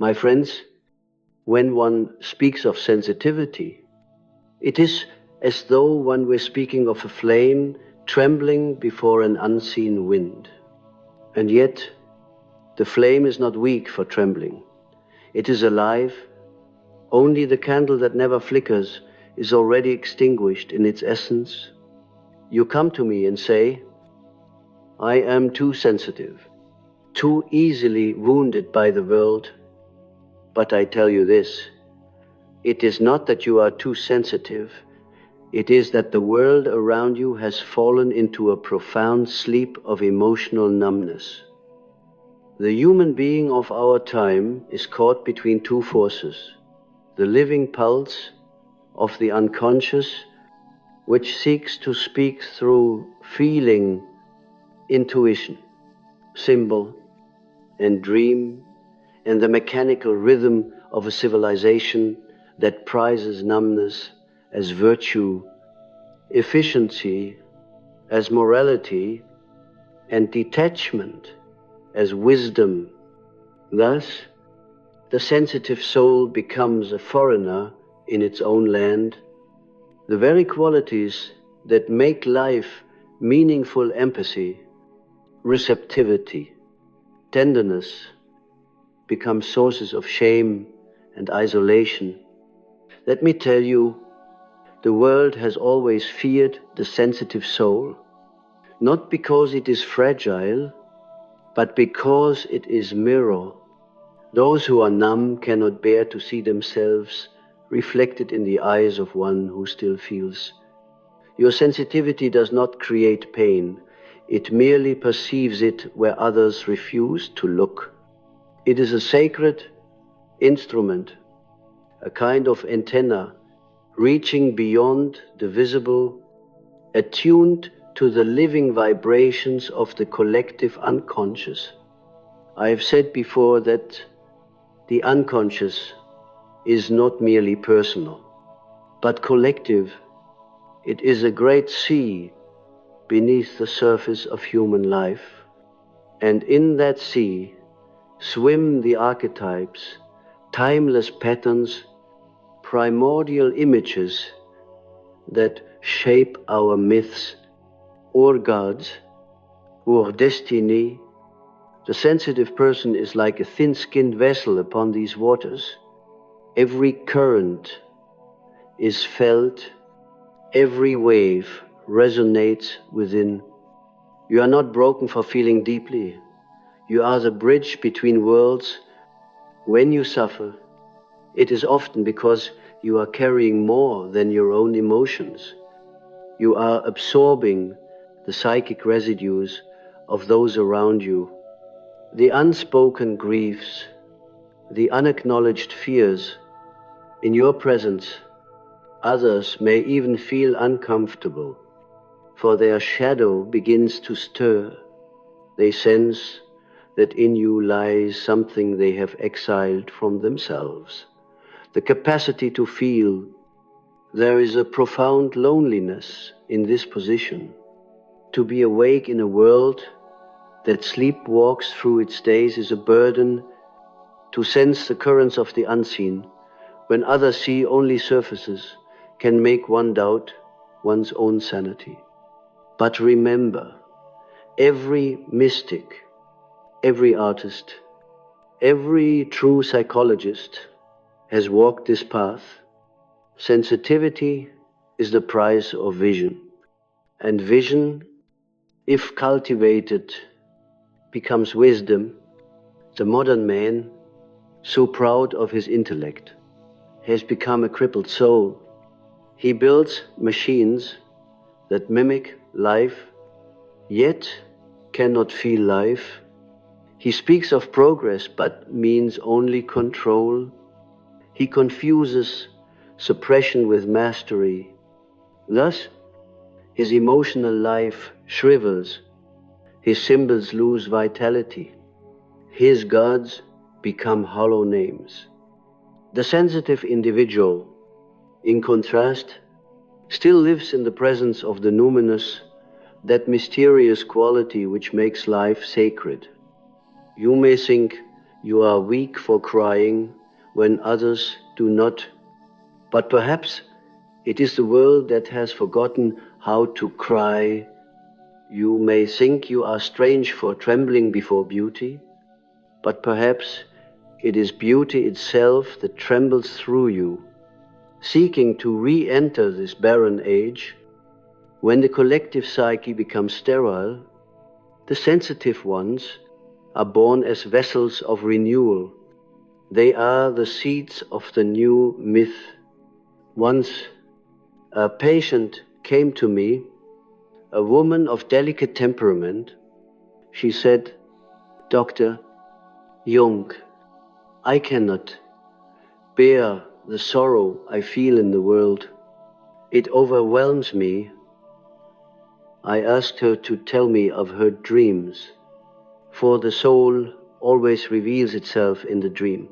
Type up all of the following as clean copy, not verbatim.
My friends, when one speaks of sensitivity, it is as though one were speaking of a flame trembling before an unseen wind. And yet, the flame is not weak for trembling. It is alive. Only the candle that never flickers is already extinguished in its essence. You come to me and say, I am too sensitive, too easily wounded by the world. But I tell you this, it is not that you are too sensitive, it is that the world around you has fallen into a profound sleep of emotional numbness. The human being of our time is caught between two forces, the living pulse of the unconscious, which seeks to speak through feeling, intuition, symbol, and dream, and the mechanical rhythm of a civilization that prizes numbness as virtue, efficiency as morality, and detachment as wisdom. Thus, the sensitive soul becomes a foreigner in its own land. The very qualities that make life meaningful, empathy, receptivity, tenderness, become sources of shame and isolation. Let me tell you, the world has always feared the sensitive soul, not because it is fragile, but because it is mirror. Those who are numb cannot bear to see themselves reflected in the eyes of one who still feels. Your sensitivity does not create pain. It merely perceives it where others refuse to look. It is a sacred instrument, a kind of antenna reaching beyond the visible, attuned to the living vibrations of the collective unconscious. I have said before that the unconscious is not merely personal, but collective. It is a great sea beneath the surface of human life, and in that sea swim the archetypes, timeless patterns, primordial images that shape our myths, or gods, or destiny. The sensitive person is like a thin-skinned vessel upon these waters. Every current is felt, every wave resonates within. You are not broken for feeling deeply. You are the bridge between worlds. When you suffer, it is often because you are carrying more than your own emotions. You are absorbing the psychic residues of those around you, the unspoken griefs, the unacknowledged fears. In your presence, others may even feel uncomfortable, for their shadow begins to stir. They sense that in you lies something they have exiled from themselves, the capacity to feel. There is a profound loneliness in this position. To be awake in a world that sleepwalks through its days is a burden. To sense the currents of the unseen, when others see only surfaces, can make one doubt one's own sanity. But remember, every mystic, every artist, every true psychologist has walked this path. Sensitivity is the price of vision, and vision, if cultivated, becomes wisdom. The modern man, so proud of his intellect, has become a crippled soul. He builds machines that mimic life, yet cannot feel life. He speaks of progress, but means only control. He confuses suppression with mastery. Thus, his emotional life shrivels, his symbols lose vitality, his gods become hollow names. The sensitive individual, in contrast, still lives in the presence of the numbness, that mysterious quality which makes life sacred. You may think You are weak for crying when others do not. But perhaps it is the world that has forgotten how to cry. You may think you are strange for trembling before beauty, but perhaps it is beauty itself that trembles through you, seeking to re-enter this barren age. When the collective psyche becomes sterile, the sensitive ones are born as vessels of renewal. They are the seeds of the new myth. Once a patient came to me, a woman of delicate temperament. She said, "Doctor Jung, I cannot bear the sorrow I feel in the world. It overwhelms me." I asked her to tell me of her dreams, for the soul always reveals itself in the dream.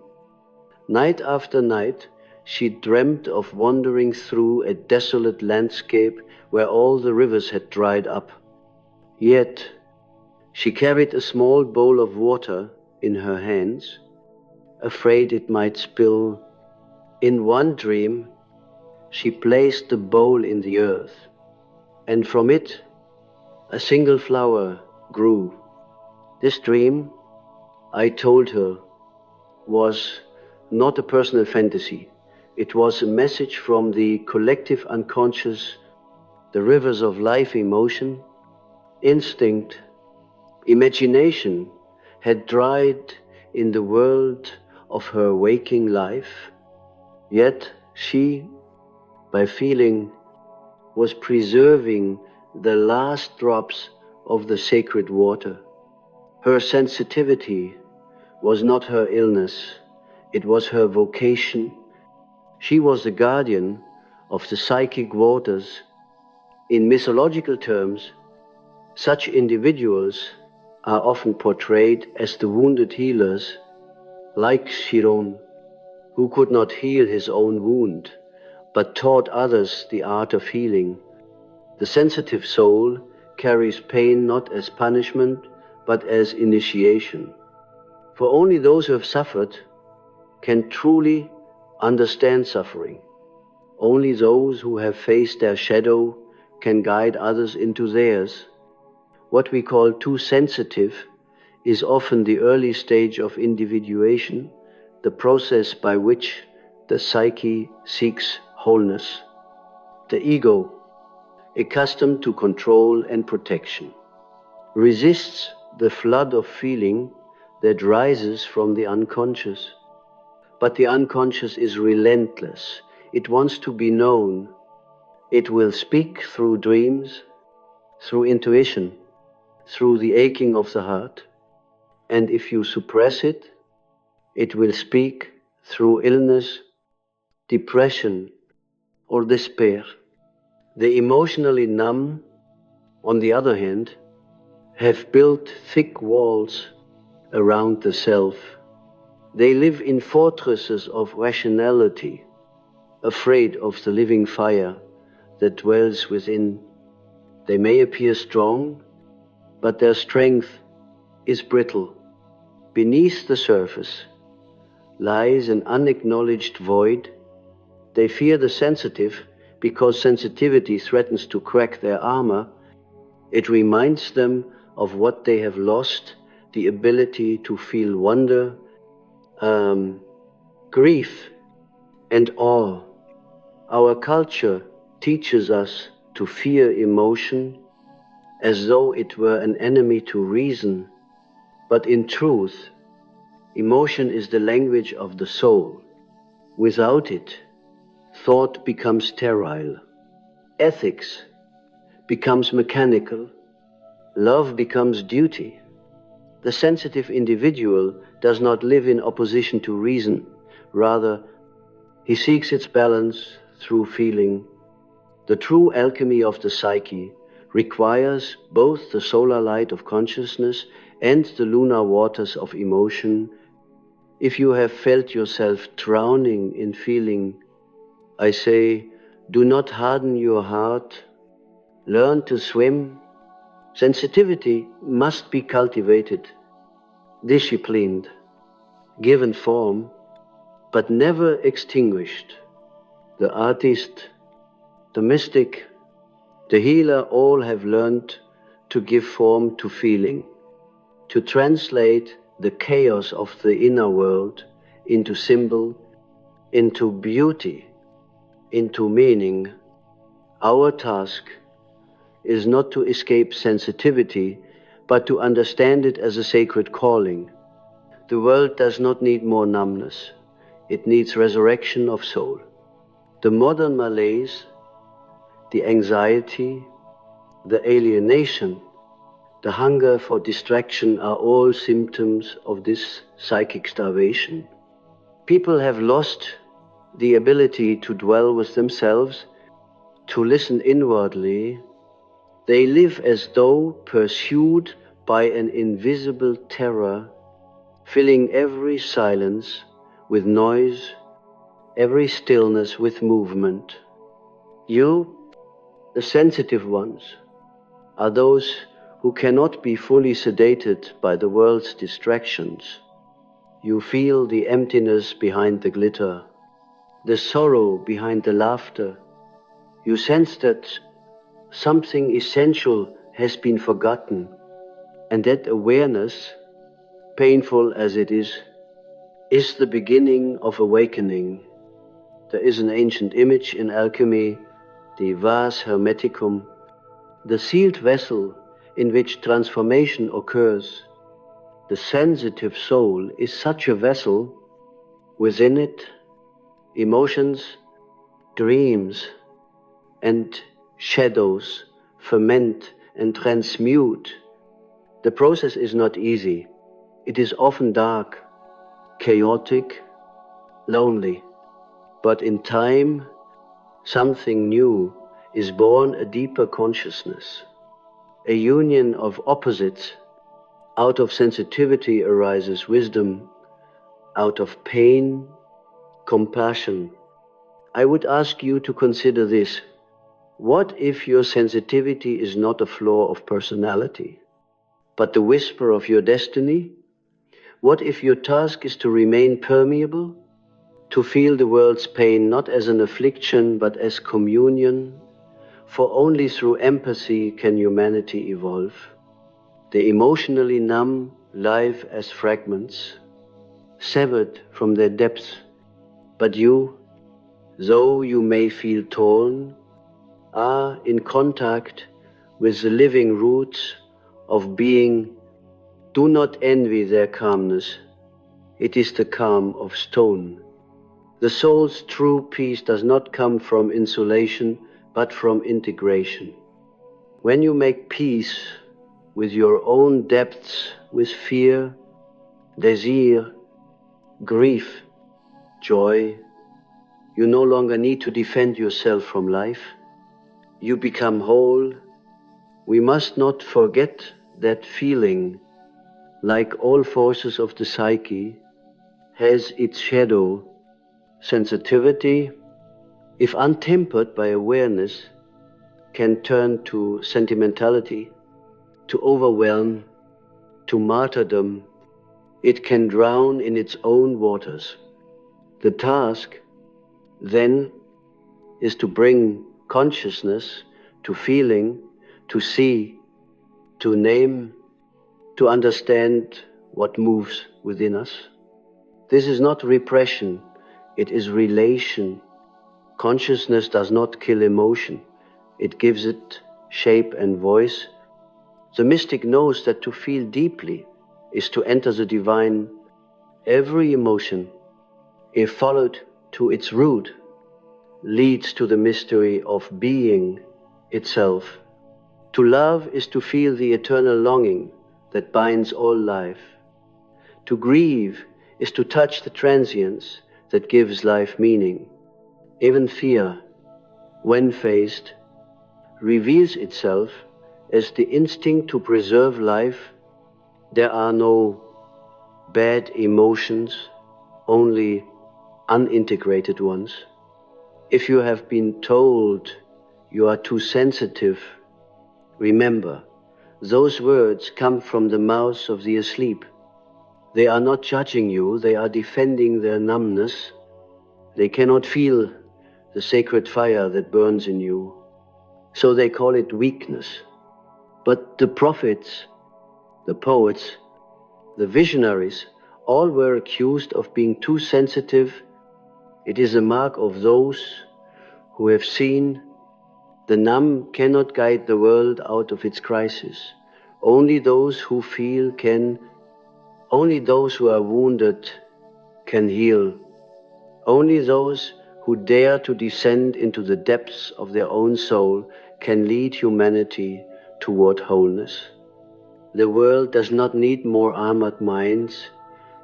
Night after night, she dreamt of wandering through a desolate landscape where all the rivers had dried up. Yet, she carried a small bowl of water in her hands, afraid it might spill. In one dream, she placed the bowl in the earth, and from it, a single flower grew. This dream, I told her, was not a personal fantasy. It was a message from the collective unconscious, the rivers of life, emotion, instinct, imagination had dried in the world of her waking life. Yet she, by feeling, was preserving the last drops of the sacred water. Her sensitivity was not her illness, it was her vocation. She was the guardian of the psychic waters. In mythological terms, such individuals are often portrayed as the wounded healers, like Chiron, who could not heal his own wound, but taught others the art of healing. The sensitive soul carries pain not as punishment, but as initiation. For only those who have suffered can truly understand suffering. Only those who have faced their shadow can guide others into theirs. What we call too sensitive is often the early stage of individuation, the process by which the psyche seeks wholeness. The ego, accustomed to control and protection, resists the flood of feeling that rises from the unconscious. But the unconscious is relentless. It wants to be known. It will speak through dreams, through intuition, through the aching of the heart. And if you suppress it, it will speak through illness, depression, or despair. The emotionally numb, on the other hand, have built thick walls around the self. They live in fortresses of rationality, afraid of the living fire that dwells within. They may appear strong, but their strength is brittle. Beneath the surface lies an unacknowledged void. They fear the sensitive because sensitivity threatens to crack their armor. It reminds them of what they have lost, the ability to feel wonder, grief, and awe. Our culture teaches us to fear emotion as though it were an enemy to reason. But in truth, emotion is the language of the soul. Without it, thought becomes sterile. Ethics becomes mechanical. Love becomes duty. The sensitive individual does not live in opposition to reason. Rather, he seeks its balance through feeling. The true alchemy of the psyche requires both the solar light of consciousness and the lunar waters of emotion. If you have felt yourself drowning in feeling, I say, do not harden your heart. Learn to swim. Sensitivity must be cultivated, disciplined. given form, but never extinguished. The artist, the mystic, the healer all have learned to give form to feeling, to translate the chaos of the inner world into symbol, into beauty, into meaning. Our task is not to escape sensitivity, but to understand it as a sacred calling. The world does not need more numbness. It needs resurrection of soul. The modern malaise, the anxiety, the alienation, the hunger for distraction are all symptoms of this psychic starvation. People have lost the ability to dwell with themselves, to listen inwardly. They live as though pursued by an invisible terror, filling every silence with noise, every stillness with movement. You, the sensitive ones, are those who cannot be fully sedated by the world's distractions. You feel the emptiness behind the glitter, the sorrow behind the laughter. You sense that something essential has been forgotten, and that awareness, painful as it is the beginning of awakening. There is an ancient image in alchemy, the vas hermeticum, the sealed vessel in which transformation occurs. The sensitive soul is such a vessel. Within it, emotions, dreams, and shadows ferment and transmute. The process is not easy. It is often dark, chaotic, lonely. But in time, something new is born, a deeper consciousness, a union of opposites. Out of sensitivity arises wisdom, out of pain, compassion. I would ask you to consider this. What if your sensitivity is not a flaw of personality, but the whisper of your destiny? What if your task is to remain permeable, to feel the world's pain not as an affliction but as communion? For only through empathy can humanity evolve. The emotionally numb live as fragments, severed from their depths. But you, though you may feel torn, are in contact with the living roots of being. Do not envy their calmness. It is the calm of stone. The soul's true peace does not come from insulation, but from integration. When you make peace with your own depths, with fear, desire, grief, joy, you no longer need to defend yourself from life. You become whole. We must not forget that feeling, like all forces of the psyche, has its shadow. Sensitivity, if untempered by awareness, can turn to sentimentality, to overwhelm, to martyrdom. It can drown in its own waters. The task, then, is to bring consciousness to feeling, to see, to name, to understand what moves within us. This is not repression, it is relation. Consciousness does not kill emotion, it gives it shape and voice. The mystic knows that to feel deeply is to enter the divine. Every emotion, if followed to its root, leads to the mystery of being itself. To love is to feel the eternal longing that binds all life. To grieve is to touch the transience that gives life meaning. Even fear, when faced, reveals itself as the instinct to preserve life. There are no bad emotions, only unintegrated ones. If you have been told you are too sensitive, remember, those words come from the mouths of the asleep. They are not judging you, they are defending their numbness. They cannot feel the sacred fire that burns in you, so they call it weakness. But the prophets, the poets, the visionaries, all were accused of being too sensitive. It is a mark of those who have seen the numb cannot guide the world out of its crisis. Only those who feel can, only those who are wounded can heal. Only those who dare to descend into the depths of their own soul can lead humanity toward wholeness. The world does not need more armored minds.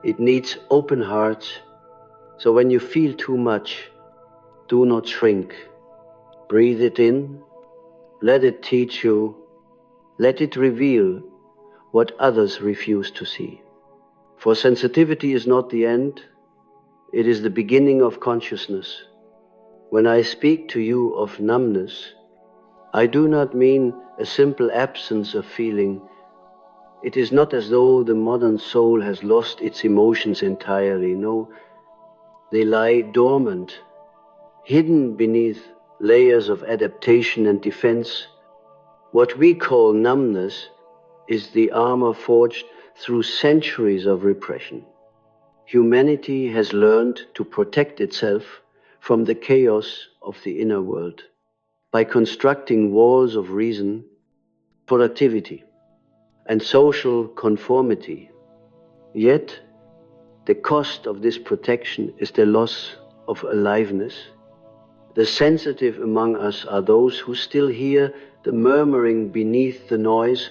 It needs open hearts. So when you feel too much, do not shrink. Breathe it in. Let it teach you. Let it reveal what others refuse to see. For sensitivity is not the end. It is the beginning of consciousness. When I speak to you of numbness, I do not mean a simple absence of feeling. It is not as though the modern soul has lost its emotions entirely. No, they lie dormant, hidden beneath layers of adaptation and defense. What we call numbness is the armor forged through centuries of repression. Humanity has learned to protect itself from the chaos of the inner world by constructing walls of reason, productivity, and social conformity. Yet, the cost of this protection is the loss of aliveness. The sensitive among us are those who still hear the murmuring beneath the noise,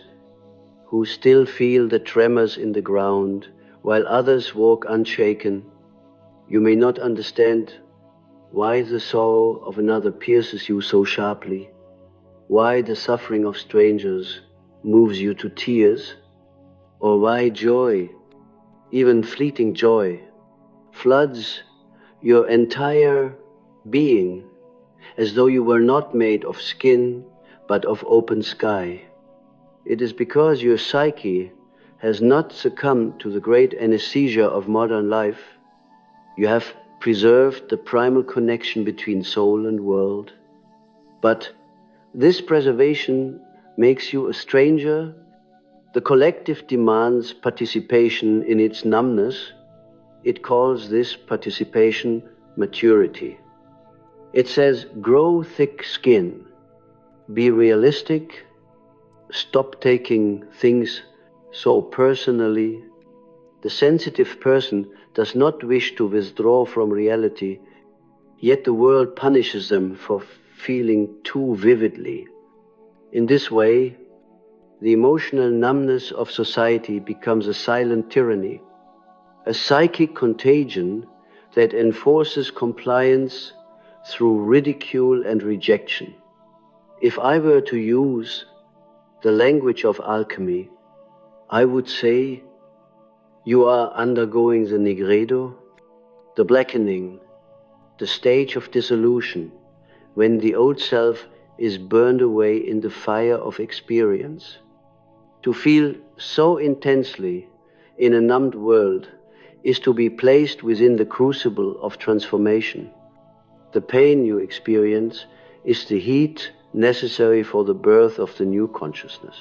who still feel the tremors in the ground, while others walk unshaken. You may not understand why the sorrow of another pierces you so sharply, why the suffering of strangers moves you to tears, or why joy, even fleeting joy, floods your entire being as though you were not made of skin but of open sky. It is because your psyche has not succumbed to the great anesthesia of modern life. You have preserved the primal connection between soul and world. But this preservation makes you a stranger. The collective demands participation in its numbness. It calls this participation maturity. It says, grow thick skin, be realistic, stop taking things so personally. The sensitive person does not wish to withdraw from reality, yet the world punishes them for feeling too vividly. In this way, the emotional numbness of society becomes a silent tyranny, a psychic contagion that enforces compliance through ridicule and rejection. If I were to use the language of alchemy, I would say, you are undergoing the nigredo, the blackening, the stage of dissolution, when the old self is burned away in the fire of experience. To feel so intensely in a numbed world is to be placed within the crucible of transformation. The pain you experience is the heat necessary for the birth of the new consciousness.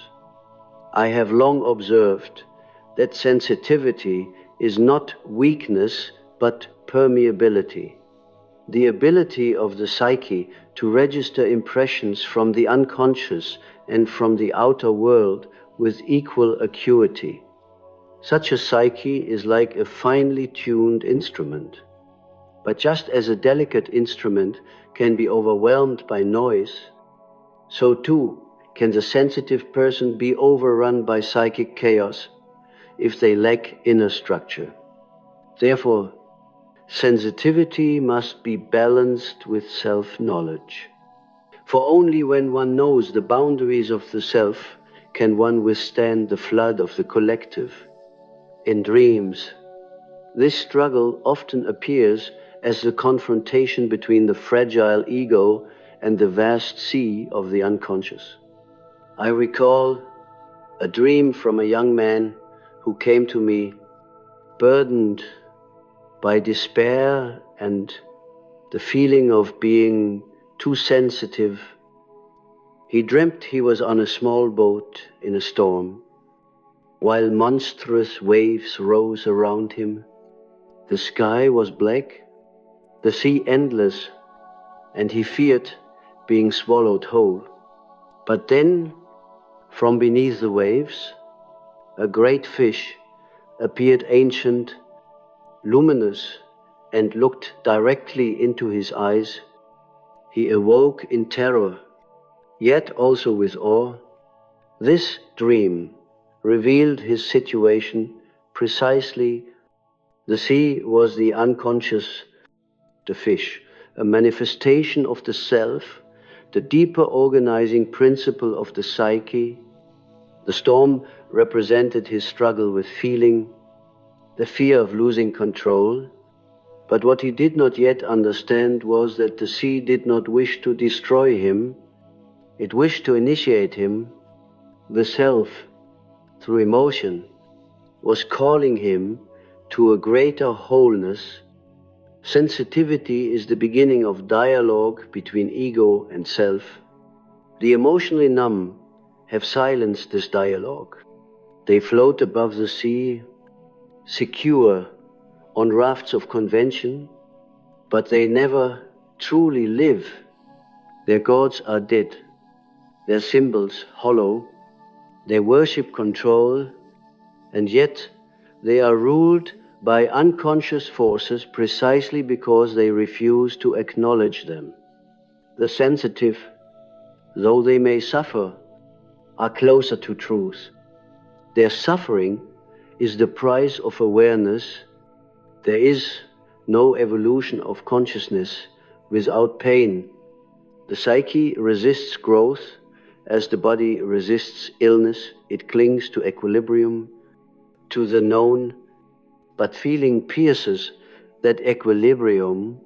I have long observed that sensitivity is not weakness but permeability, the ability of the psyche to register impressions from the unconscious and from the outer world with equal acuity. Such a psyche is like a finely tuned instrument. But just as a delicate instrument can be overwhelmed by noise, so too can the sensitive person be overrun by psychic chaos if they lack inner structure. Therefore, sensitivity must be balanced with self-knowledge. For only when one knows the boundaries of the self can one withstand the flood of the collective. In dreams, this struggle often appears as the confrontation between the fragile ego and the vast sea of the unconscious. I recall a dream from a young man who came to me burdened by despair and the feeling of being too sensitive, he dreamt he was on a small boat in a storm, while monstrous waves rose around him. The sky was black, the sea endless, and he feared being swallowed whole. But then, from beneath the waves, a great fish appeared, ancient, luminous, and looked directly into his eyes. He awoke in terror, yet also with awe. This dream revealed his situation precisely. The sea was the unconscious, the fish, a manifestation of the self, the deeper organizing principle of the psyche. The storm represented his struggle with feeling, the fear of losing control. But what he did not yet understand was that the sea did not wish to destroy him. It wished to initiate him. The self, through emotion, was calling him to a greater wholeness. Sensitivity is the beginning of dialogue between ego and self. The emotionally numb have silenced this dialogue. They float above the sea, secure on rafts of convention, but they never truly live. Their gods are dead, their symbols hollow, they worship control, and yet they are ruled by unconscious forces precisely because they refuse to acknowledge them. The sensitive, though they may suffer, are closer to truth. Their suffering is the price of awareness. There is no evolution of consciousness without pain. The psyche resists growth as the body resists illness. It clings to equilibrium, to the known, but feeling pierces that equilibrium,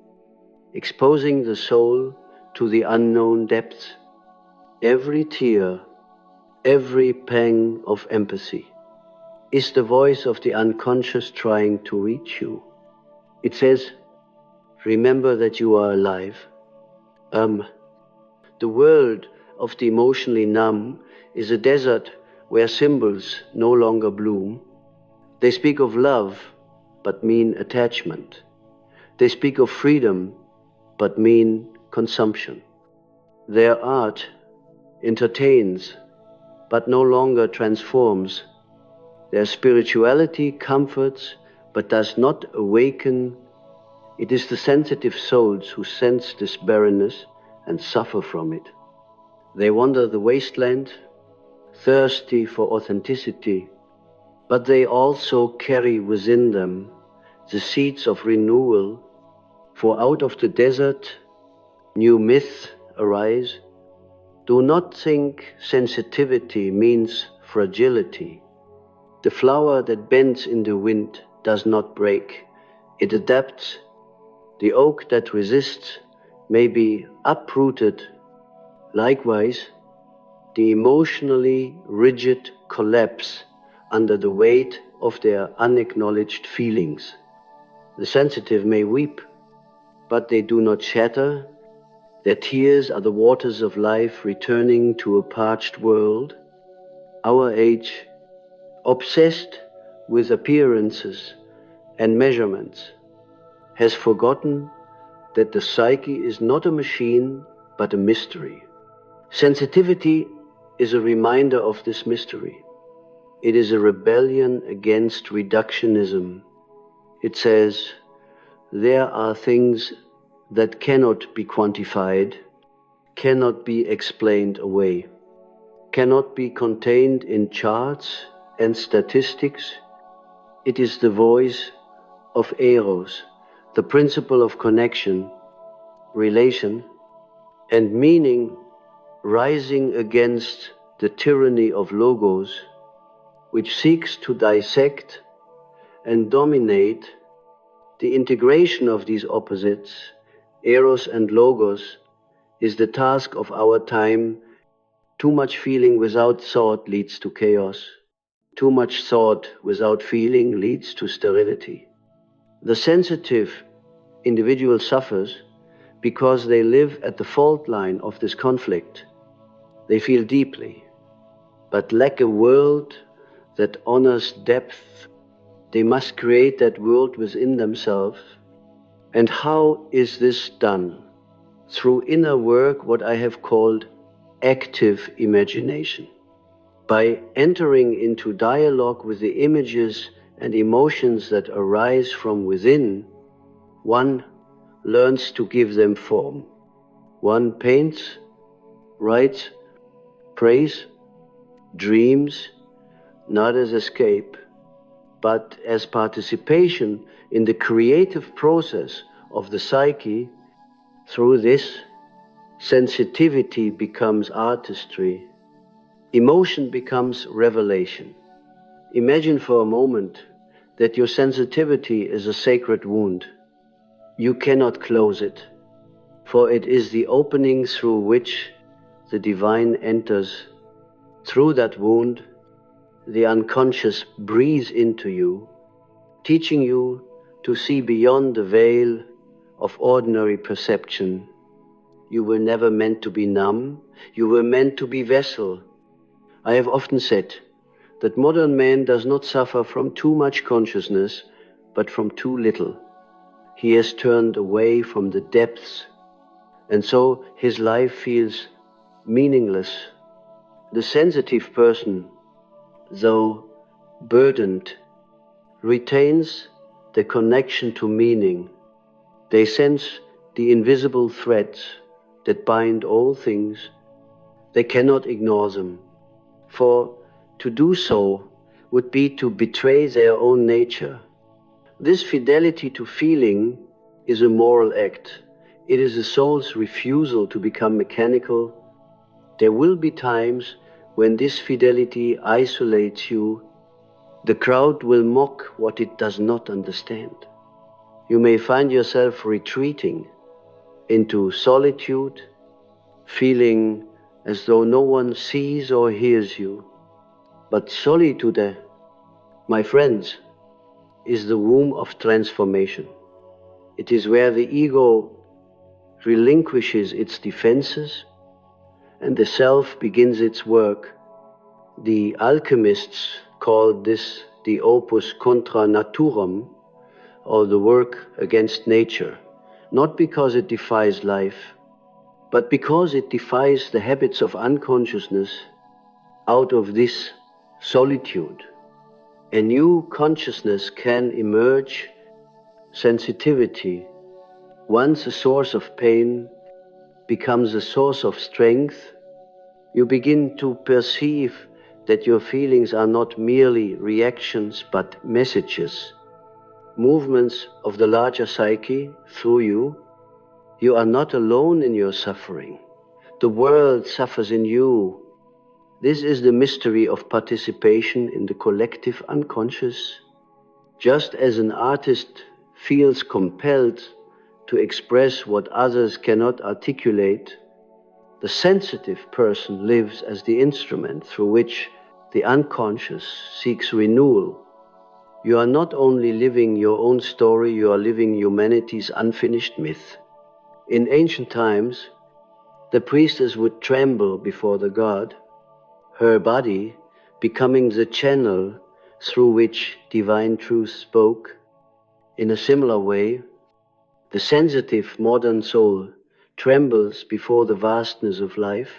exposing the soul to the unknown depths. Every tear, every pang of empathy is the voice of the unconscious trying to reach you. It says, remember that you are alive. The world of the emotionally numb is a desert where symbols no longer bloom. They speak of love, but mean attachment. They speak of freedom, but mean consumption. Their art entertains, but no longer transforms. Their spirituality comforts, but does not awaken. It is the sensitive souls who sense this barrenness and suffer from it. They wander the wasteland, thirsty for authenticity, but they also carry within them the seeds of renewal, for out of the desert new myths arise. Do not think sensitivity means fragility. The flower that bends in the wind does not break, it adapts. The oak that resists may be uprooted. Likewise, the emotionally rigid collapse under the weight of their unacknowledged feelings. The sensitive may weep, but they do not shatter. Their tears are the waters of life returning to a parched world. Our age, obsessed with appearances and measurements, has forgotten that the psyche is not a machine, but a mystery. Sensitivity is a reminder of this mystery. It is a rebellion against reductionism. It says, there are things that cannot be quantified, cannot be explained away, cannot be contained in charts and statistics. It is the voice of Eros, the principle of connection, relation, and meaning, rising against the tyranny of logos, which seeks to dissect and dominate. The integration of these opposites, Eros and Logos, is the task of our time. Too much feeling without thought leads to chaos. Too much thought without feeling leads to sterility. The sensitive individual suffers because they live at the fault line of this conflict. They feel deeply, but lack a world that honors depth. They must create that world within themselves. And how is this done? Through inner work, what I have called active imagination. By entering into dialogue with the images and emotions that arise from within, one learns to give them form. One paints, writes, prays, dreams, not as escape, but as participation in the creative process of the psyche. Through this, sensitivity becomes artistry. Emotion becomes revelation. Imagine for a moment that your sensitivity is a sacred wound. You cannot close it, for it is the opening through which the divine enters. Through that wound, the unconscious breathes into you, teaching you to see beyond the veil of ordinary perception. You were never meant to be numb, you were meant to be vessel. I have often said that modern man does not suffer from too much consciousness, but from too little. He has turned away from the depths, and so his life feels meaningless. The sensitive person, though burdened, retains the connection to meaning. They sense the invisible threads that bind all things. They cannot ignore them, for to do so would be to betray their own nature. This fidelity to feeling is a moral act. It is the soul's refusal to become mechanical. There will be times when this fidelity isolates you. The crowd will mock what it does not understand. You may find yourself retreating into solitude, feeling as though no one sees or hears you. But solitude, my friends, is the womb of transformation. It is where the ego relinquishes its defenses and the self begins its work. The alchemists called this the opus contra naturam, or the work against nature, not because it defies life, but because it defies the habits of unconsciousness. Out of this solitude, a new consciousness can emerge. Sensitivity, once a source of pain, becomes a source of strength. You begin to perceive that your feelings are not merely reactions but messages, movements of the larger psyche through you. You are not alone in your suffering. The world suffers in you. This is the mystery of participation in the collective unconscious. Just as an artist feels compelled to express what others cannot articulate, the sensitive person lives as the instrument through which the unconscious seeks renewal. You are not only living your own story, you are living humanity's unfinished myth. In ancient times, the priestess would tremble before the god, her body becoming the channel through which divine truth spoke. In a similar way, the sensitive modern soul trembles before the vastness of life.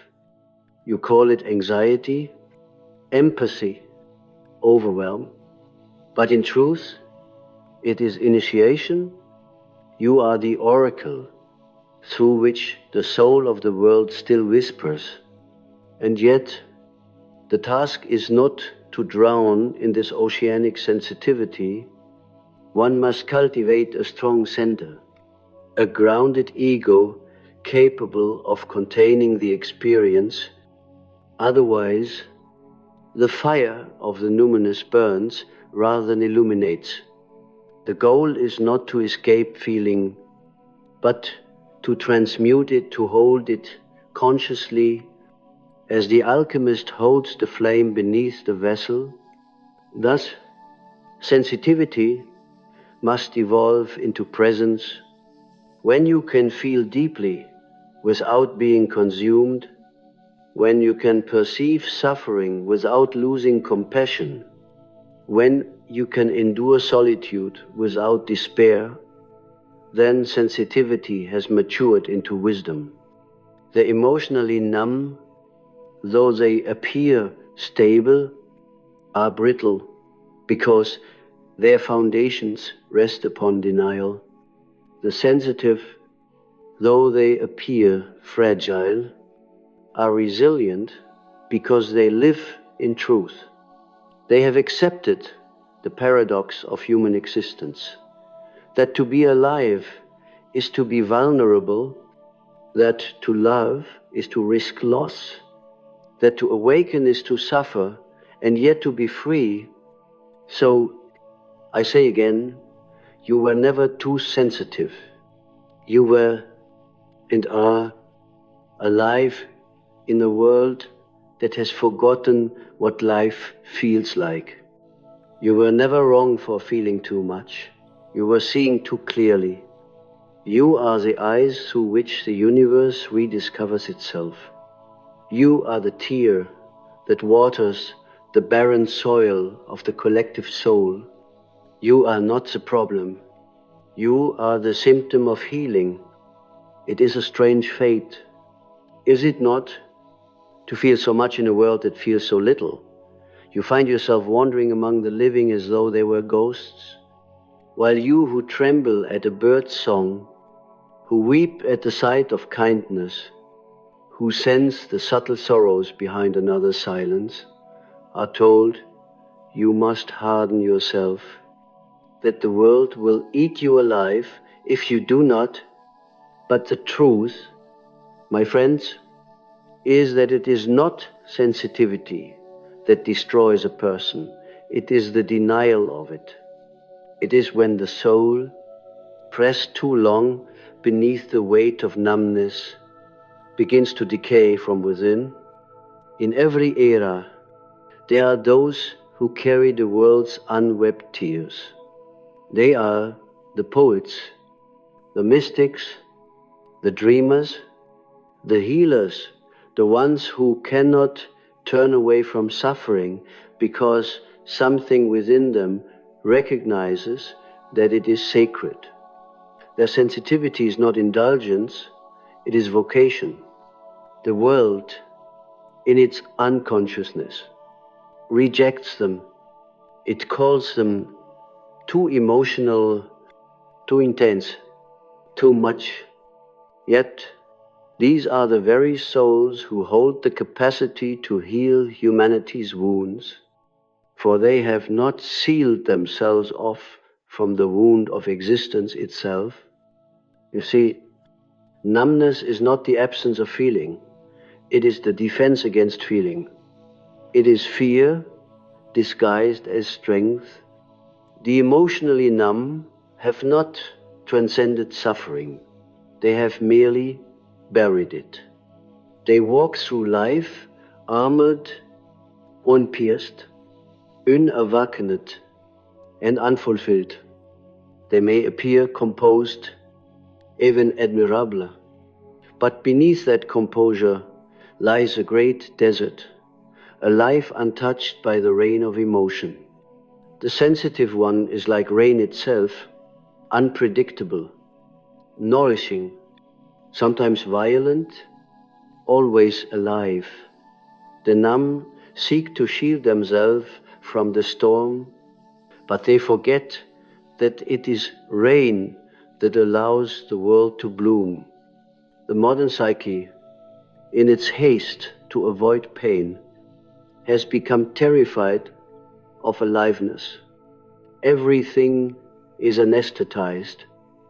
You call it anxiety, empathy, overwhelm. But in truth, it is initiation. You are the oracle through which the soul of the world still whispers. And yet, the task is not to drown in this oceanic sensitivity. One must cultivate a strong center, a grounded ego capable of containing the experience. Otherwise, the fire of the numbness burns rather than illuminates. The goal is not to escape feeling, but to transmute it, to hold it consciously. As the alchemist holds the flame beneath the vessel, Thus, sensitivity must evolve into presence when you can feel deeply without being consumed, when you can perceive suffering without losing compassion, when you can endure solitude without despair, then sensitivity has matured into wisdom. The emotionally numb, though they appear stable, are brittle because their foundations rest upon denial. The sensitive, though they appear fragile, are resilient because they live in truth. They have accepted the paradox of human existence, that to be alive is to be vulnerable, that to love is to risk loss, that to awaken is to suffer, and yet to be free. So, I say again, you were never too sensitive. You were and are alive in a world that has forgotten what life feels like. You were never wrong for feeling too much. You were seeing too clearly. You are the eyes through which the universe rediscovers itself. You are the tear that waters the barren soil of the collective soul. You are not the problem. You are the symptom of healing. It is a strange fate, is it not, to feel so much in a world that feels so little? You find yourself wandering among the living as though they were ghosts, while you who tremble at a bird's song, who weep at the sight of kindness, who sense the subtle sorrows behind another's silence, are told you must harden yourself, that the world will eat you alive if you do not. But the truth, my friends, is that it is not sensitivity that destroys a person. It is the denial of it. It is when the soul, pressed too long beneath the weight of numbness, begins to decay from within. In every era, there are those who carry the world's unwept tears. They are the poets, the mystics, the dreamers, the healers, the ones who cannot turn away from suffering because something within them recognizes that it is sacred. Their sensitivity is not indulgence, it is vocation. The world, in its unconsciousness, rejects them. It calls them too emotional, too intense, too much. Yet, these are the very souls who hold the capacity to heal humanity's wounds, for they have not sealed themselves off from the wound of existence itself. You see, numbness is not the absence of feeling, it is the defense against feeling. It is fear disguised as strength. The emotionally numb have not transcended suffering, they have merely buried it. They walk through life armored, unpierced, unerwachenet, and unfulfilled. They may appear composed, even admirable, but beneath that composure lies a great desert, a life untouched by the rain of emotion. The sensitive one is like rain itself, unpredictable, nourishing, sometimes violent, always alive. The numb seek to shield themselves from the storm, but they forget that it is rain that allows the world to bloom. The modern psyche, in its haste to avoid pain, has become terrified of aliveness. Everything is anesthetized,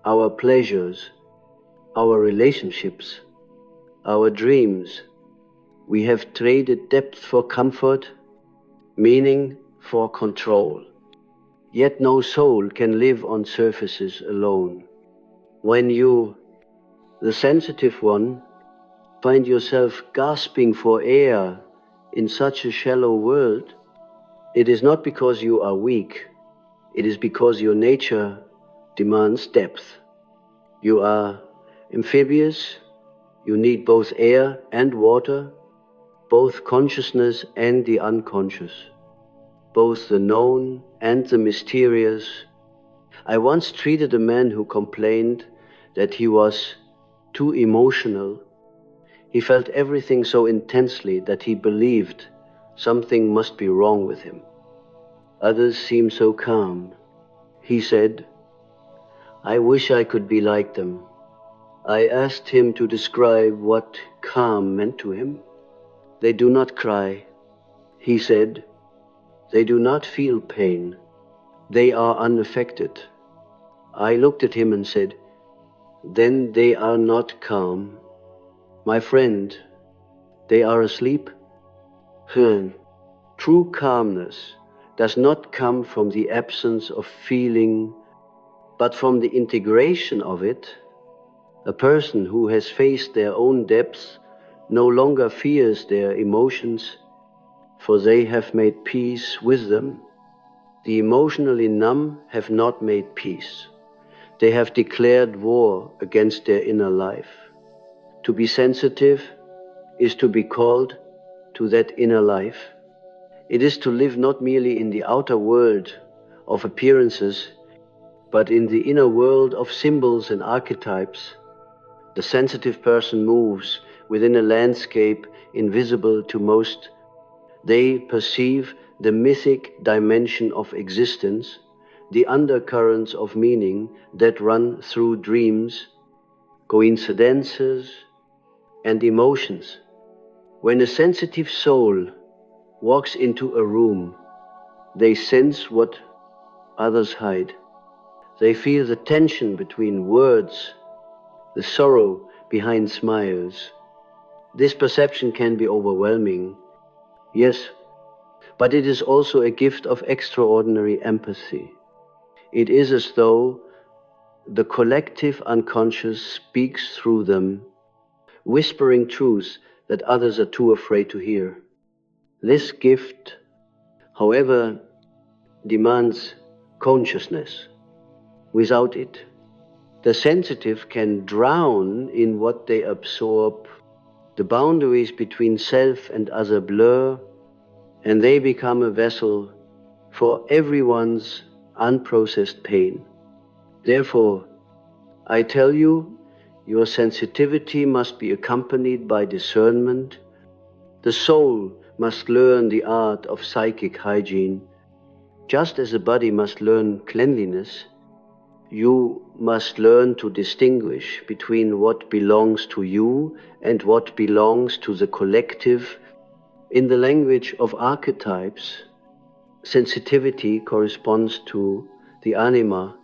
our pleasures, our relationships, our dreams. We have traded depth for comfort, meaning for control. Yet no soul can live on surfaces alone. When you, the sensitive one, find yourself gasping for air in such a shallow world, It is not because you are weak, it is because your nature demands depth. You are amphibious, you need both air and water, both consciousness and the unconscious, both the known and the mysterious. I once treated a man who complained that he was too emotional. He felt everything so intensely that he believed something must be wrong with him. Others seemed so calm. He said, "I wish I could be like them." I asked him to describe what calm meant to him. "They do not cry," he said. "They do not feel pain. They are unaffected." I looked at him and said, "Then they are not calm. My friend, they are asleep." True calmness does not come from the absence of feeling, but from the integration of it. A person who has faced their own depths no longer fears their emotions, for they have made peace with them. The emotionally numb have not made peace. They have declared war against their inner life. To be sensitive is to be called to that inner life. It is to live not merely in the outer world of appearances, but in the inner world of symbols and archetypes. The sensitive person moves within a landscape invisible to most. They perceive the mythic dimension of existence, the undercurrents of meaning that run through dreams, coincidences, and emotions. When a sensitive soul walks into a room, they sense what others hide. They feel the tension between words, the sorrow behind smiles. This perception can be overwhelming, yes, but it is also a gift of extraordinary empathy. It is as though the collective unconscious speaks through them, whispering truths that others are too afraid to hear. This gift, however, demands consciousness. Without it, the sensitive can drown in what they absorb. The boundaries between self and other blur, and they become a vessel for everyone's unprocessed pain. Therefore, I tell you, your sensitivity must be accompanied by discernment. The soul must learn the art of psychic hygiene. Just as the body must learn cleanliness, you must learn to distinguish between what belongs to you and what belongs to the collective. In the language of archetypes, sensitivity corresponds to the anima,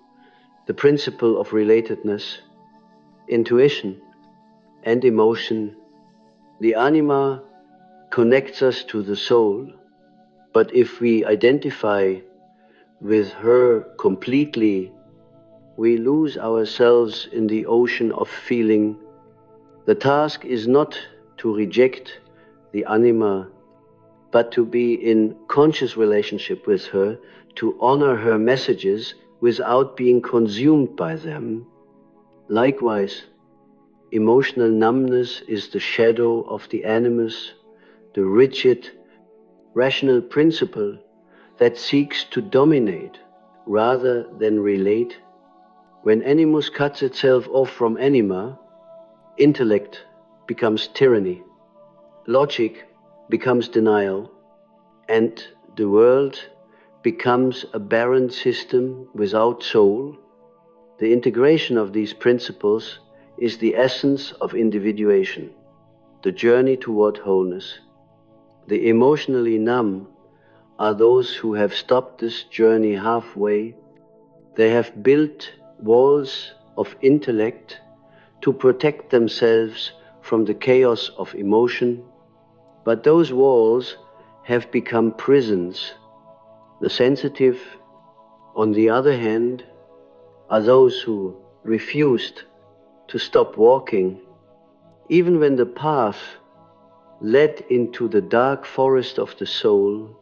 the principle of relatedness, intuition, and emotion. The anima connects us to the soul, but if we identify with her completely, we lose ourselves in the ocean of feeling. The task is not to reject the anima, but to be in conscious relationship with her, to honor her messages without being consumed by them. Likewise, emotional numbness is the shadow of the animus, the rigid, rational principle that seeks to dominate rather than relate. When animus cuts itself off from anima, intellect becomes tyranny, logic becomes denial, and the world becomes a barren system without soul. The integration of these principles is the essence of individuation, the journey toward wholeness. The emotionally numb are those who have stopped this journey halfway. They have built walls of intellect to protect themselves from the chaos of emotion, but those walls have become prisons. The sensitive, on the other hand, are those who refused to stop walking, even when the path led into the dark forest of the soul.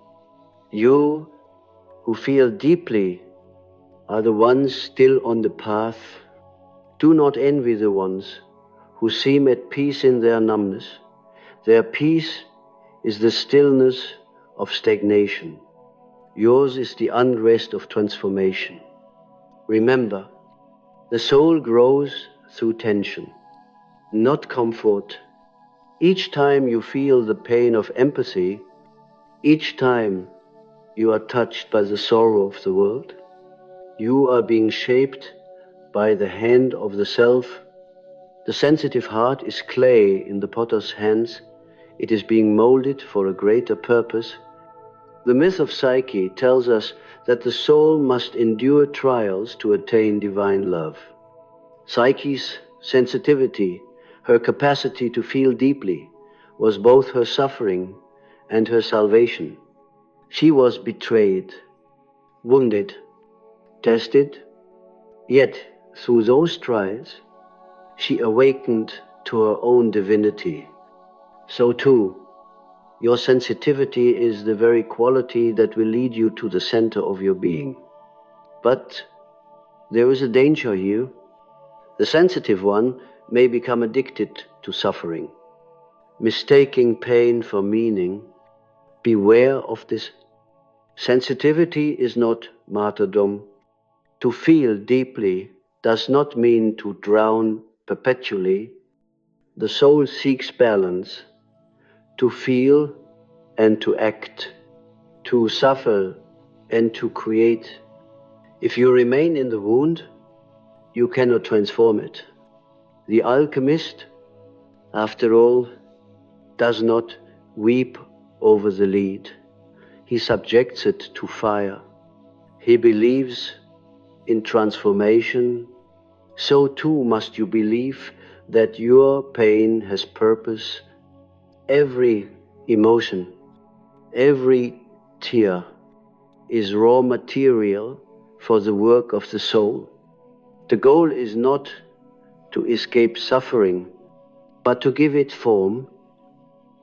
You who feel deeply are the ones still on the path. Do not envy the ones who seem at peace in their numbness. Their peace is the stillness of stagnation. Yours is the unrest of transformation. Remember, the soul grows through tension, not comfort. Each time you feel the pain of empathy, each time you are touched by the sorrow of the world, you are being shaped by the hand of the self. The sensitive heart is clay in the potter's hands. It is being molded for a greater purpose. The myth of Psyche tells us that the soul must endure trials to attain divine love. Psyche's sensitivity, her capacity to feel deeply, was both her suffering and her salvation. She was betrayed, wounded, tested, yet through those trials, she awakened to her own divinity. So too, your sensitivity is the very quality that will lead you to the center of your being. But there is a danger here. The sensitive one may become addicted to suffering, mistaking pain for meaning. Beware of this. Sensitivity is not martyrdom. To feel deeply does not mean to drown perpetually. The soul seeks balance, to feel and to act, to suffer and to create. If you remain in the wound, you cannot transform it. The alchemist, after all, does not weep over the lead. He subjects it to fire. He believes in transformation. So too must you believe that your pain has purpose. Every emotion, every tear is raw material for the work of the soul. The goal is not to escape suffering, but to give it form,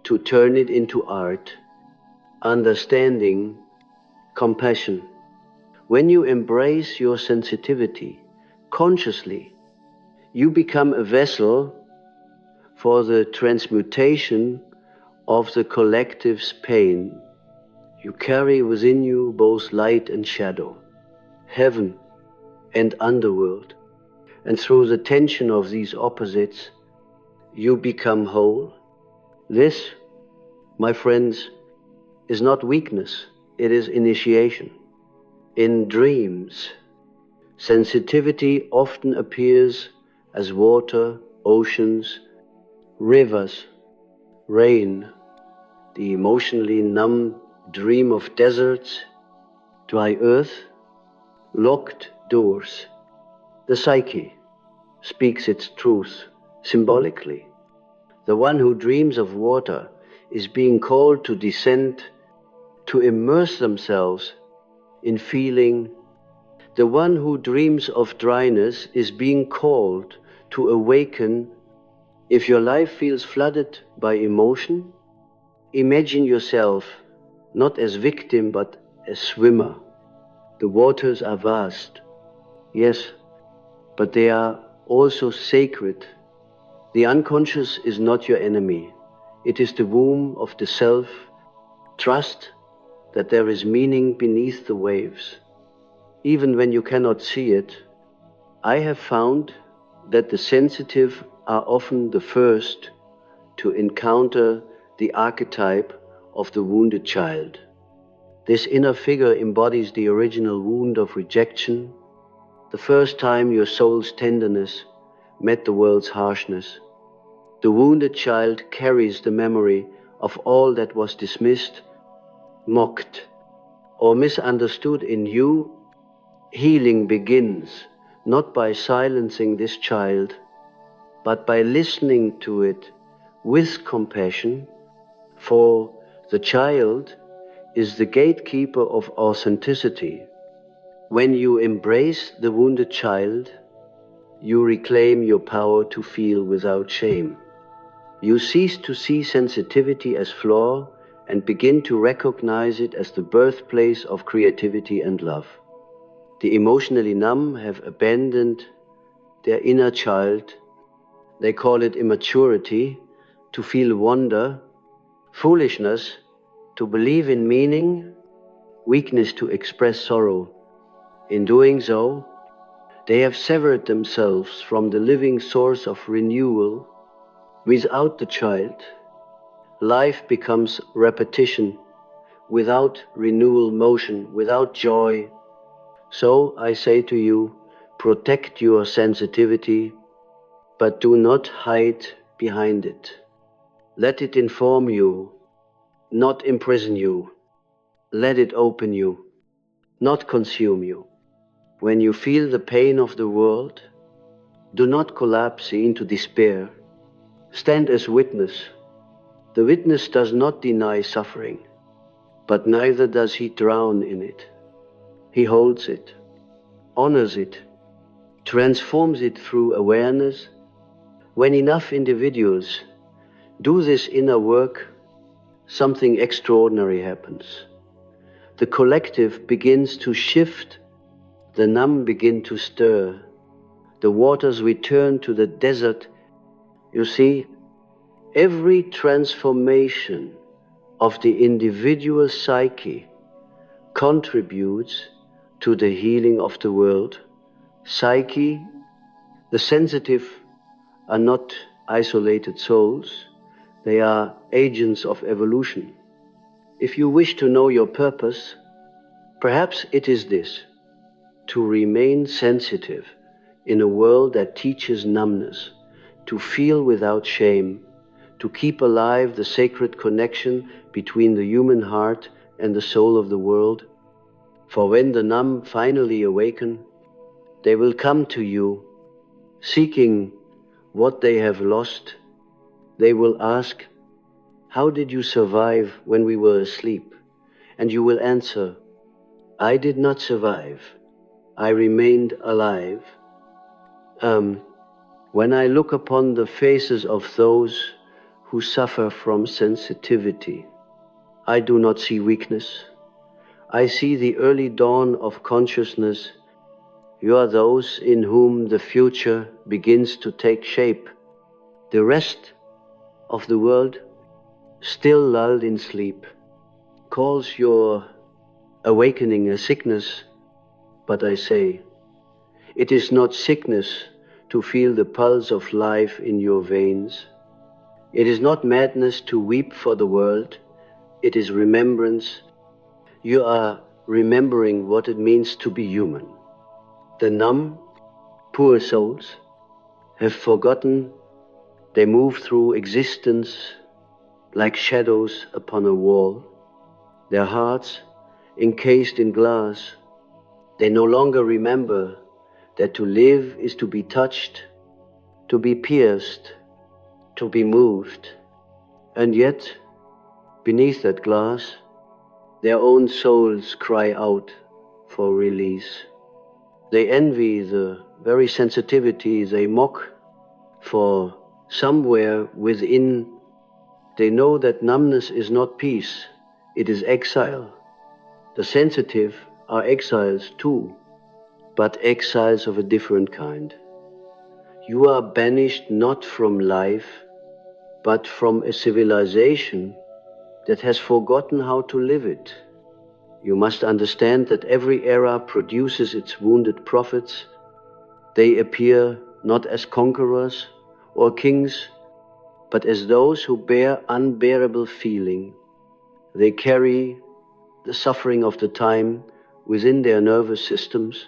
to turn it into art, understanding, compassion. When you embrace your sensitivity consciously, you become a vessel for the transmutation of the collective's pain. You carry within you both light and shadow, heaven and underworld, and through the tension of these opposites, you become whole. This, my friends, is not weakness, it is initiation. In dreams, sensitivity often appears as water, oceans, rivers, rain. The emotionally numb dream of deserts, dry earth, locked doors. The psyche speaks its truth symbolically. The one who dreams of water is being called to descend, to immerse themselves in feeling. The one who dreams of dryness is being called to awaken. If your life feels flooded by emotion, imagine yourself not as victim but as swimmer. The waters are vast, yes, but they are also sacred. The unconscious is not your enemy. It is the womb of the self. Trust that there is meaning beneath the waves. Even when you cannot see it, I have found that the sensitive are often the first to encounter the archetype of the wounded child. This inner figure embodies the original wound of rejection, the first time your soul's tenderness met the world's harshness. The wounded child carries the memory of all that was dismissed, mocked, or misunderstood in you. Healing begins not by silencing this child, but by listening to it with compassion, for the child is the gatekeeper of authenticity. When you embrace the wounded child, you reclaim your power to feel without shame. You cease to see sensitivity as flaw and begin to recognize it as the birthplace of creativity and love. The emotionally numb have abandoned their inner child. They call it immaturity, to feel wonder, foolishness, to believe in meaning, weakness to express sorrow. In doing so, they have severed themselves from the living source of renewal. Without the child, life becomes repetition, without renewal motion, without joy. So I say to you, protect your sensitivity, but do not hide behind it. Let it inform you, not imprison you. Let it open you, not consume you. When you feel the pain of the world, do not collapse into despair. Stand as witness. The witness does not deny suffering, but neither does he drown in it. He holds it, honors it, transforms it through awareness. When enough individuals do this inner work, something extraordinary happens. The collective begins to shift, the numb begin to stir, the waters return to the desert. You see, every transformation of the individual psyche contributes to the healing of the world. Psyche, the sensitive, are not isolated souls. They are agents of evolution. If you wish to know your purpose, perhaps it is this: to remain sensitive in a world that teaches numbness, to feel without shame, to keep alive the sacred connection between the human heart and the soul of the world. For when the numb finally awaken, they will come to you, seeking what they have lost. They will ask, "How did you survive when we were asleep?" And you will answer, "I did not survive. I remained alive." When I look upon the faces of those who suffer from sensitivity, I do not see weakness. I see the early dawn of consciousness. You are those in whom the future begins to take shape. The rest of the world, still lulled in sleep, calls your awakening a sickness. But I say, it is not sickness to feel the pulse of life in your veins. It is not madness to weep for the world. It is remembrance. You are remembering what it means to be human. The numb, poor souls, have forgotten. They move through existence like shadows upon a wall. Their hearts encased in glass. They no longer remember that to live is to be touched, to be pierced, to be moved. And yet, beneath that glass, their own souls cry out for release. They envy the very sensitivity they mock, for somewhere within they know that numbness is not peace, it is exile. The sensitive are exiles too, but exiles of a different kind. You are banished not from life, but from a civilization that has forgotten how to live it. You must understand that every era produces its wounded prophets. They appear not as conquerors or kings, but as those who bear unbearable feeling. They carry the suffering of the time within their nervous systems,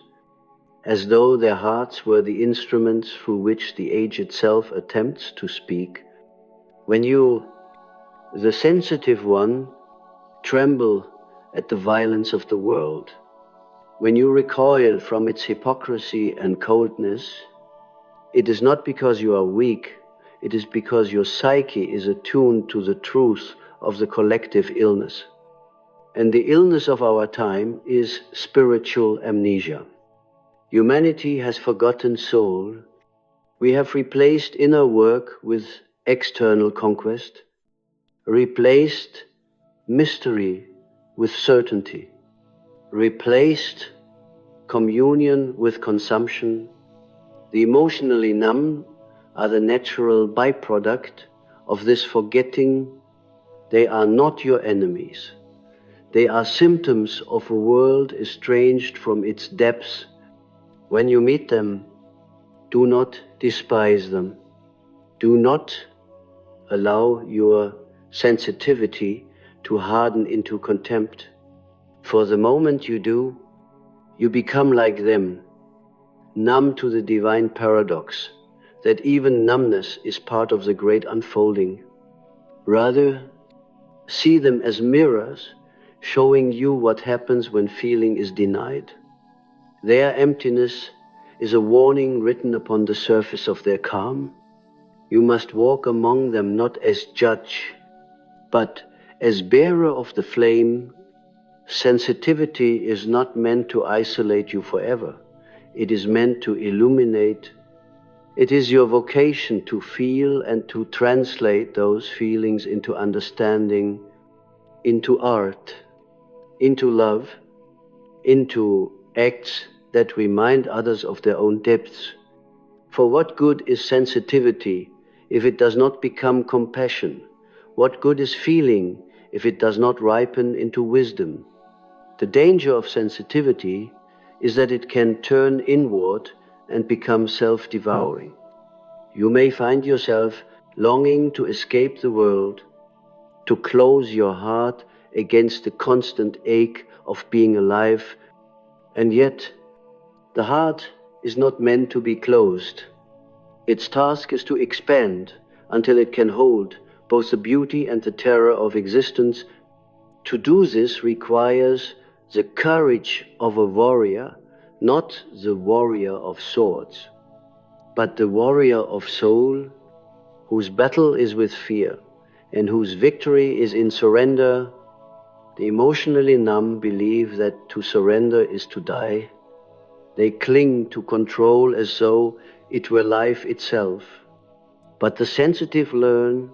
as though their hearts were the instruments through which the age itself attempts to speak. When you, the sensitive one, tremble at the violence of the world, when you recoil from its hypocrisy and coldness, it is not because you are weak, it is because your psyche is attuned to the truth of the collective illness. And the illness of our time is spiritual amnesia. Humanity has forgotten soul. We have replaced inner work with external conquest, replaced mystery with certainty, replaced communion with consumption. The emotionally numb are the natural byproduct of this forgetting. They are not your enemies. They are symptoms of a world estranged from its depths. When you meet them, do not despise them. Do not allow your sensitivity to harden into contempt. For the moment you do, you become like them, numb to the divine paradox that even numbness is part of the great unfolding. Rather, see them as mirrors showing you what happens when feeling is denied. Their emptiness is a warning written upon the surface of their calm. You must walk among them not as judge, but as bearer of the flame. Sensitivity is not meant to isolate you forever. It is meant to illuminate. It is your vocation to feel and to translate those feelings into understanding, into art, into love, into acts that remind others of their own depths. For what good is sensitivity if it does not become compassion? What good is feeling if it does not ripen into wisdom? The danger of sensitivity is that it can turn inward and become self-devouring. You may find yourself longing to escape the world, to close your heart against the constant ache of being alive, and yet the heart is not meant to be closed. Its task is to expand until it can hold both the beauty and the terror of existence. To do this requires the courage of a warrior, not the warrior of swords, but the warrior of soul, whose battle is with fear and whose victory is in surrender. The emotionally numb believe that to surrender is to die. They cling to control as though it were life itself. But the sensitive learn,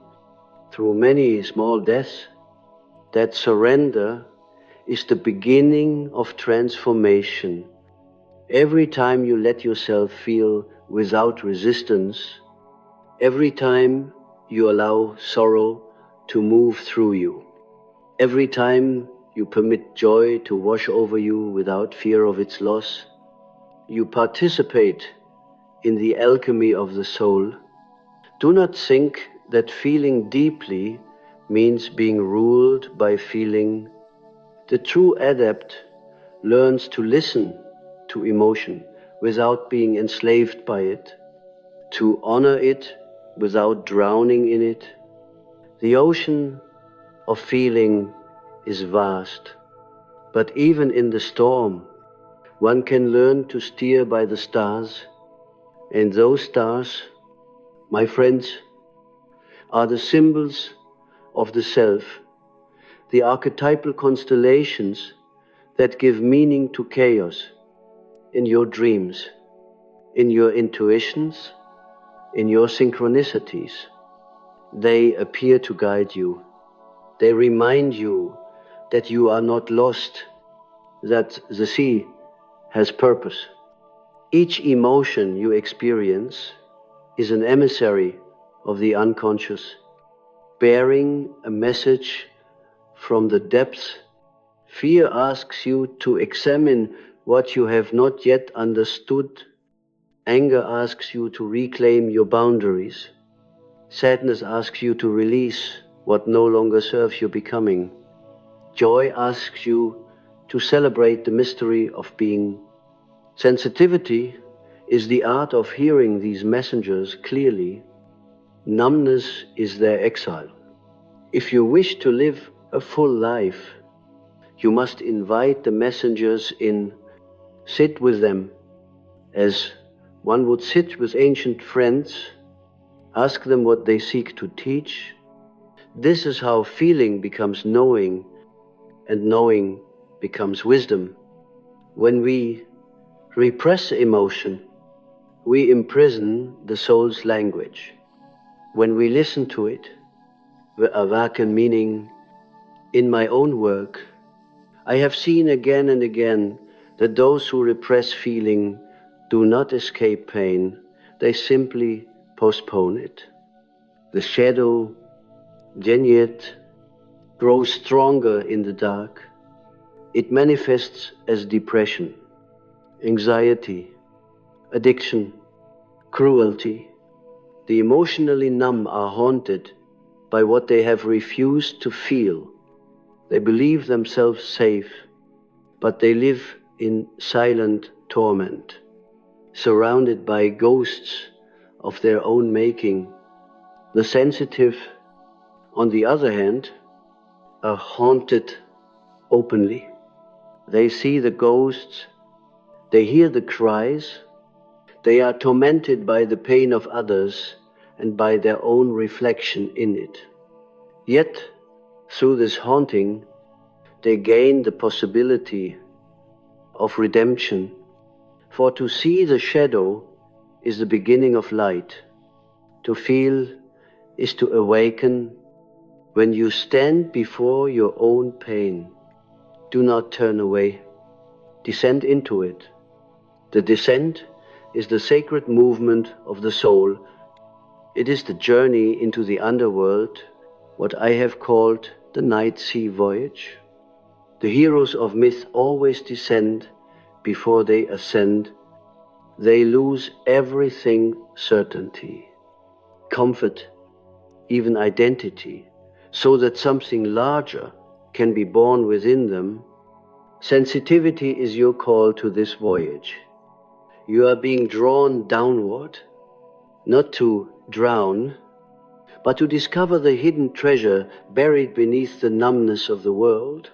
through many small deaths, that surrender is the beginning of transformation. Every time you let yourself feel without resistance, every time you allow sorrow to move through you, every time you permit joy to wash over you without fear of its loss, you participate in the alchemy of the soul. Do not think that feeling deeply means being ruled by feeling. The true adept learns to listen to emotion without being enslaved by it, to honor it without drowning in it. The ocean of feeling is vast, but even in the storm, one can learn to steer by the stars, and those stars, my friends, are the symbols of the self, the archetypal constellations that give meaning to chaos in your dreams, in your intuitions, in your synchronicities. They appear to guide you. They remind you that you are not lost, that the sea has purpose. Each emotion you experience is an emissary of the unconscious, bearing a message from the depths. Fear asks you to examine what you have not yet understood. Anger asks you to reclaim your boundaries. Sadness asks you to release what no longer serves your becoming. Joy asks you to celebrate the mystery of being. Sensitivity is the art of hearing these messengers clearly. Numbness is their exile. If you wish to live a full life, you must invite the messengers in. Sit with them as one would sit with ancient friends. Ask them what they seek to teach. This is how feeling becomes knowing, and knowing becomes wisdom. When we repress emotion, we imprison the soul's language. When we listen to it, we awaken meaning. In my own work, I have seen again and again that those who repress feeling do not escape pain, they simply postpone it. The shadow, Jungian, grows stronger in the dark. It manifests as depression, anxiety, addiction, cruelty. The emotionally numb are haunted by what they have refused to feel. They believe themselves safe, but they live in silent torment, surrounded by ghosts of their own making. The sensitive, on the other hand, are haunted openly. They see the ghosts, they hear the cries, they are tormented by the pain of others and by their own reflection in it. Yet, through this haunting, they gain the possibility of redemption, for to see the shadow is the beginning of light. To feel is to awaken. When you stand before your own pain, do not turn away. Descend into it. The descent is the sacred movement of the soul. It is the journey into the underworld, what I have called the night sea voyage. The heroes of myth always descend before they ascend. They lose everything certainty, comfort, even identity, so that something larger can be born within them. Sensitivity is your call to this voyage. You are being drawn downward, not to drown, but to discover the hidden treasure buried beneath the numbness of the world.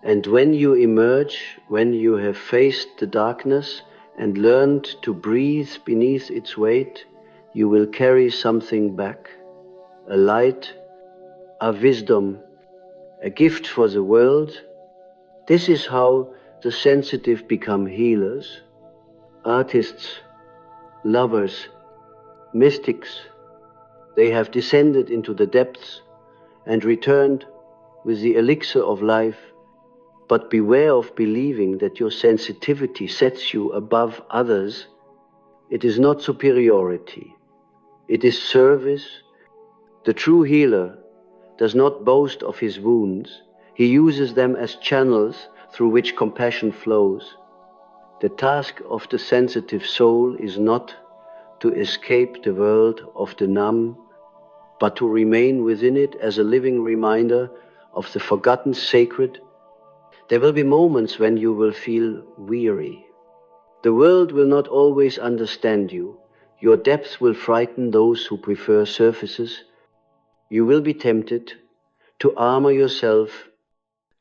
And when you emerge, when you have faced the darkness and learned to breathe beneath its weight, you will carry something back, a light, a wisdom, a gift for the world. This is how the sensitive become healers, artists, lovers, mystics. They have descended into the depths and returned with the elixir of life. But beware of believing that your sensitivity sets you above others. It is not superiority. It is service. The true healer does not boast of his wounds. He uses them as channels through which compassion flows. The task of the sensitive soul is not to escape the world of the numb, but to remain within it as a living reminder of the forgotten sacred. There will be moments when you will feel weary. The world will not always understand you. Your depths will frighten those who prefer surfaces. You will be tempted to armor yourself,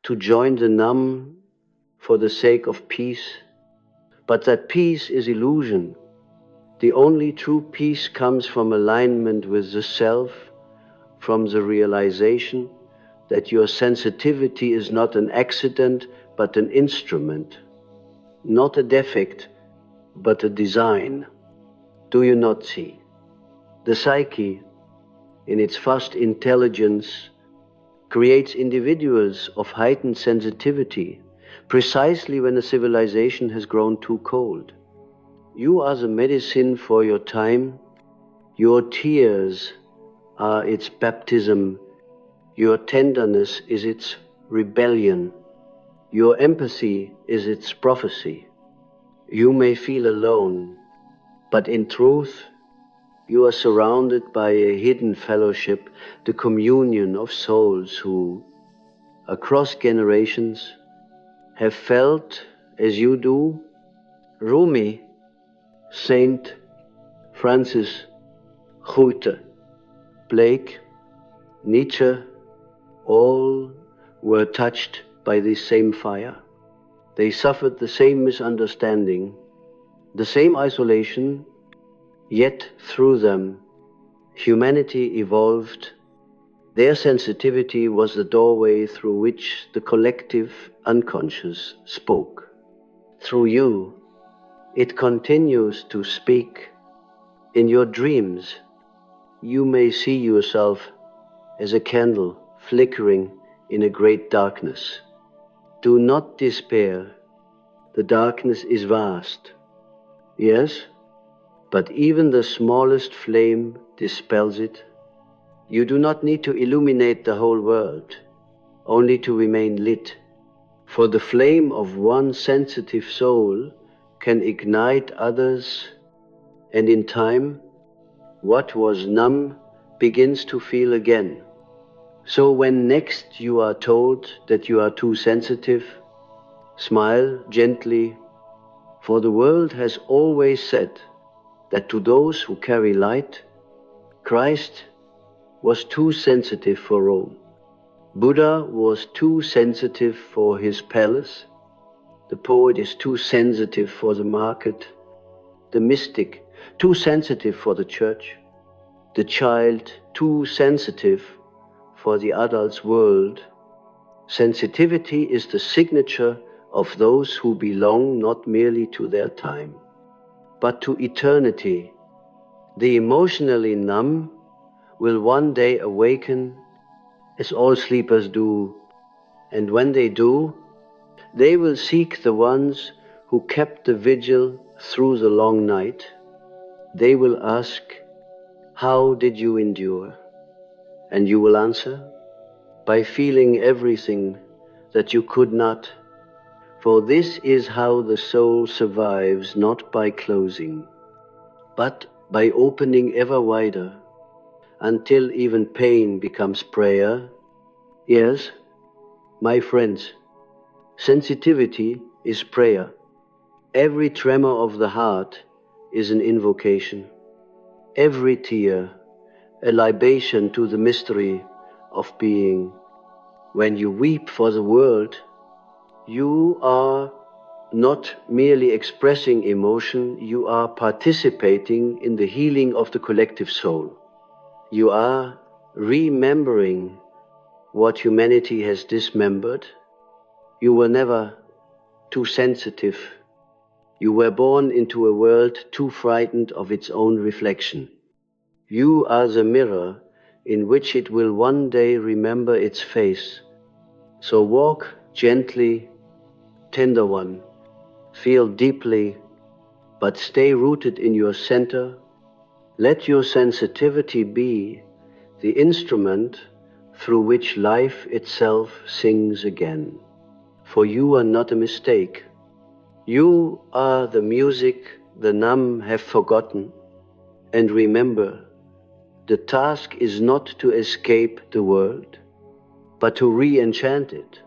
to join the numb for the sake of peace. But that peace is illusion. The only true peace comes from alignment with the self, from the realization that your sensitivity is not an accident, but an instrument, not a defect, but a design. Do you not see? The psyche, in its vast intelligence, creates individuals of heightened sensitivity, precisely when a civilization has grown too cold. You are the medicine for your time. Your tears are its baptism. Your tenderness is its rebellion. Your empathy is its prophecy. You may feel alone, but in truth, you are surrounded by a hidden fellowship, the communion of souls who, across generations, have felt as you do. Rumi, Saint Francis, Goethe, Blake, Nietzsche, all were touched by this same fire. They suffered the same misunderstanding, the same isolation, yet through them, humanity evolved. Their sensitivity was the doorway through which the collective unconscious spoke. Through you, it continues to speak. In your dreams, you may see yourself as a candle flickering in a great darkness. Do not despair. The darkness is vast. Yes, but even the smallest flame dispels it. You do not need to illuminate the whole world, only to remain lit. For the flame of one sensitive soul can ignite others, and in time, what was numb begins to feel again. So when next you are told that you are too sensitive, smile gently, for the world has always said that to those who carry light, Christ was too sensitive for Rome. Buddha was too sensitive for his palace. The poet is too sensitive for the market. The mystic too sensitive for the church. The child too sensitive for the adult's world. Sensitivity is the signature of those who belong not merely to their time, but to eternity. The emotionally numb will one day awaken, as all sleepers do, and when they do, they will seek the ones who kept the vigil through the long night. They will ask, "How did you endure?" And you will answer, "By feeling everything that you could not." For this is how the soul survives, not by closing, but by opening ever wider, until even pain becomes prayer. Yes, my friends, sensitivity is prayer. Every tremor of the heart is an invocation. Every tear, a libation to the mystery of being. When you weep for the world, you are not merely expressing emotion, you are participating in the healing of the collective soul. You are remembering what humanity has dismembered. You were never too sensitive. You were born into a world too frightened of its own reflection. You are the mirror in which it will one day remember its face. So walk gently, tender one, feel deeply, but stay rooted in your center. Let your sensitivity be the instrument through which life itself sings again. For you are not a mistake. You are the music the numb have forgotten. And remember, the task is not to escape the world, but to re-enchant it.